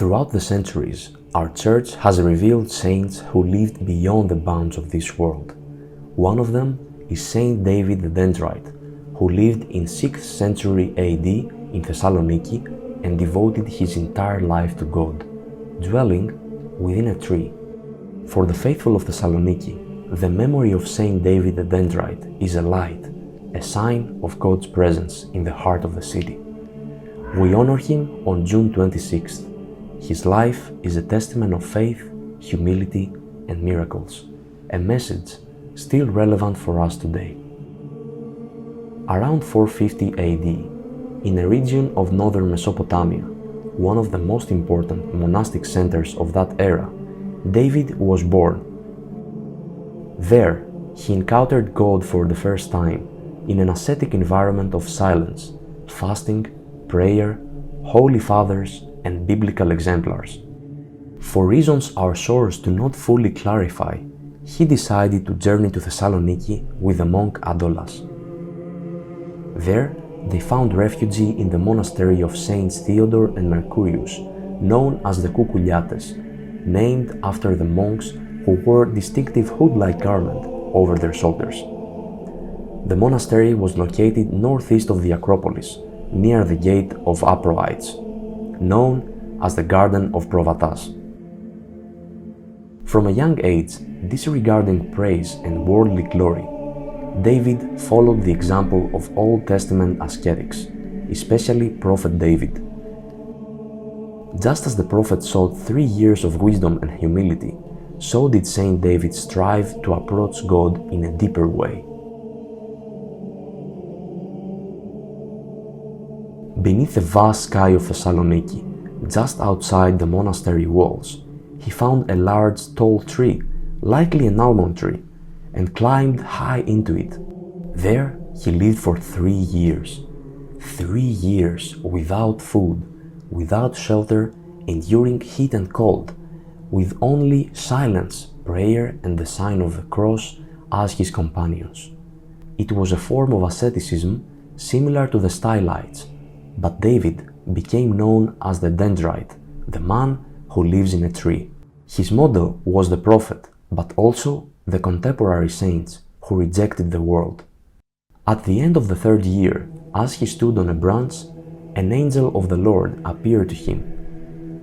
Throughout the centuries, our church has revealed saints who lived beyond the bounds of this world. One of them is Saint David the Dendrite, who lived in 6th century AD in Thessaloniki and devoted his entire life to God, dwelling within a tree. For the faithful of Thessaloniki, the memory of Saint David the Dendrite is a light, a sign of God's presence in the heart of the city. We honor him on June 26th. His life is a testament of faith, humility, and miracles, a message still relevant for us today. Around 450 AD, in a region of northern Mesopotamia, one of the most important monastic centers of that era, David was born. There, he encountered God for the first time in an ascetic environment of silence, fasting, prayer, holy fathers, and biblical exemplars. For reasons our source do not fully clarify, he decided to journey to Thessaloniki with the monk Adolas. There, they found refuge in the monastery of Saints Theodore and Mercurius, known as the Koukouliates, named after the monks who wore distinctive hood-like garment over their shoulders. The monastery was located northeast of the Acropolis, near the gate of Apolytikion, known as the Garden of Provatas. From a young age, disregarding praise and worldly glory, David followed the example of Old Testament ascetics, especially Prophet David. Just as the prophet sought 3 years of wisdom and humility, so did Saint David strive to approach God in a deeper way. Beneath the vast sky of Thessaloniki, just outside the monastery walls, he found a large, tall tree, likely an almond tree, and climbed high into it. There he lived for 3 years. 3 years without food, without shelter, enduring heat and cold, with only silence, prayer, and the sign of the cross as his companions. It was a form of asceticism similar to the stylites, but David became known as the Dendrite, the man who lives in a tree. His model was the prophet, but also the contemporary saints who rejected the world. At the end of the 3rd year, as he stood on a branch, an angel of the Lord appeared to him.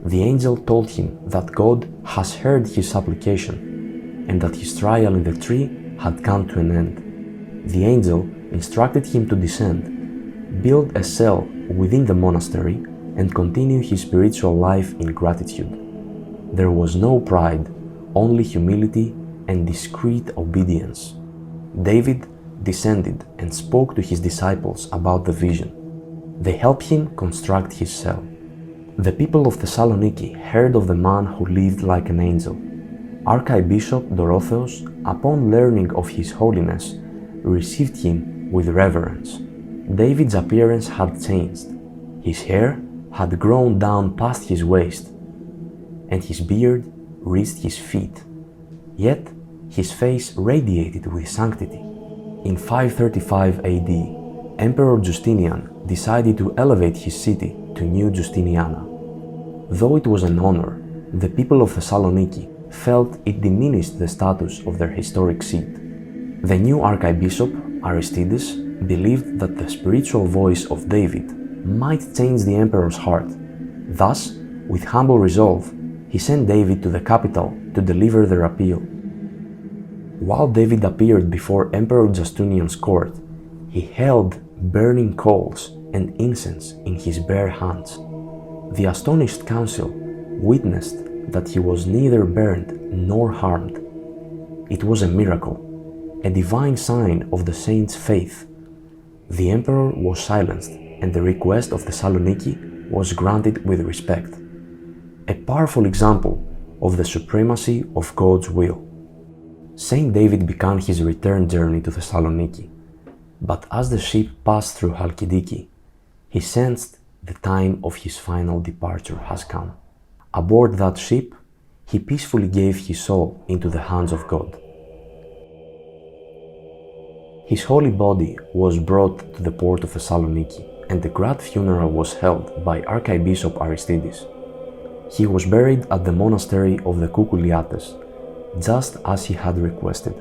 The angel told him that God has heard his supplication and that his trial in the tree had come to an end. The angel instructed him to descend, build a cell within the monastery, and continue his spiritual life in gratitude. There was no pride, only humility and discreet obedience. David descended and spoke to his disciples about the vision. They helped him construct his cell. The people of Thessaloniki heard of the man who lived like an angel. Archbishop Dorotheos, upon learning of his holiness, received him with reverence. David's appearance had changed. His hair had grown down past his waist, and his beard reached his feet. Yet his face radiated with sanctity. In 535 AD, Emperor Justinian decided to elevate his city to New Justiniana. Though it was an honor, the people of Thessaloniki felt it diminished the status of their historic seat. The new Archbishop, Aristides, believed that the spiritual voice of David might change the emperor's heart. Thus, with humble resolve, he sent David to the capital to deliver their appeal. While David appeared before Emperor Justinian's court, he held burning coals and incense in his bare hands. The astonished council witnessed that he was neither burned nor harmed. It was a miracle, a divine sign of the saints' faith. The emperor was silenced, and the request of Thessaloniki was granted with respect. A powerful example of the supremacy of God's will. Saint David began his return journey to Thessaloniki, but as the ship passed through Chalkidiki, he sensed the time of his final departure has come. Aboard that ship, he peacefully gave his soul into the hands of God. His holy body was brought to the port of Thessaloniki, and the grand funeral was held by Archbishop Aristides. He was buried at the monastery of the Koukuliates, just as he had requested.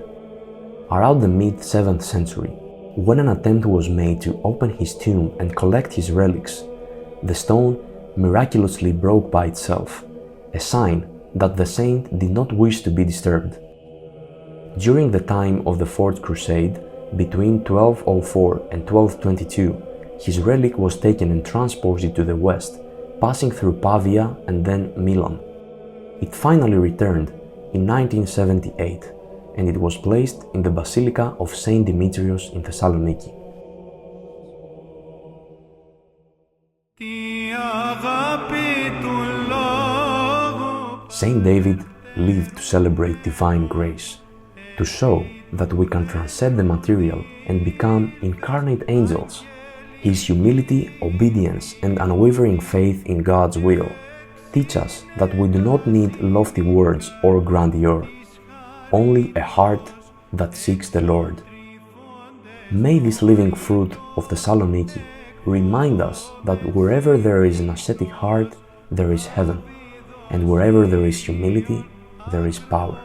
Around the mid-7th century, when an attempt was made to open his tomb and collect his relics, the stone miraculously broke by itself, a sign that the saint did not wish to be disturbed. During the time of the Fourth Crusade, between 1204 and 1222, his relic was taken and transported to the west, passing through Pavia and then Milan. It finally returned in 1978, and it was placed in the Basilica of Saint Demetrius in Thessaloniki. Saint David lived to celebrate divine grace, to show that we can transcend the material and become incarnate angels. His humility, obedience, and unwavering faith in God's will teach us that we do not need lofty words or grandeur, only a heart that seeks the Lord. May this living fruit of Thessaloniki remind us that wherever there is an ascetic heart, there is heaven, and wherever there is humility, there is power.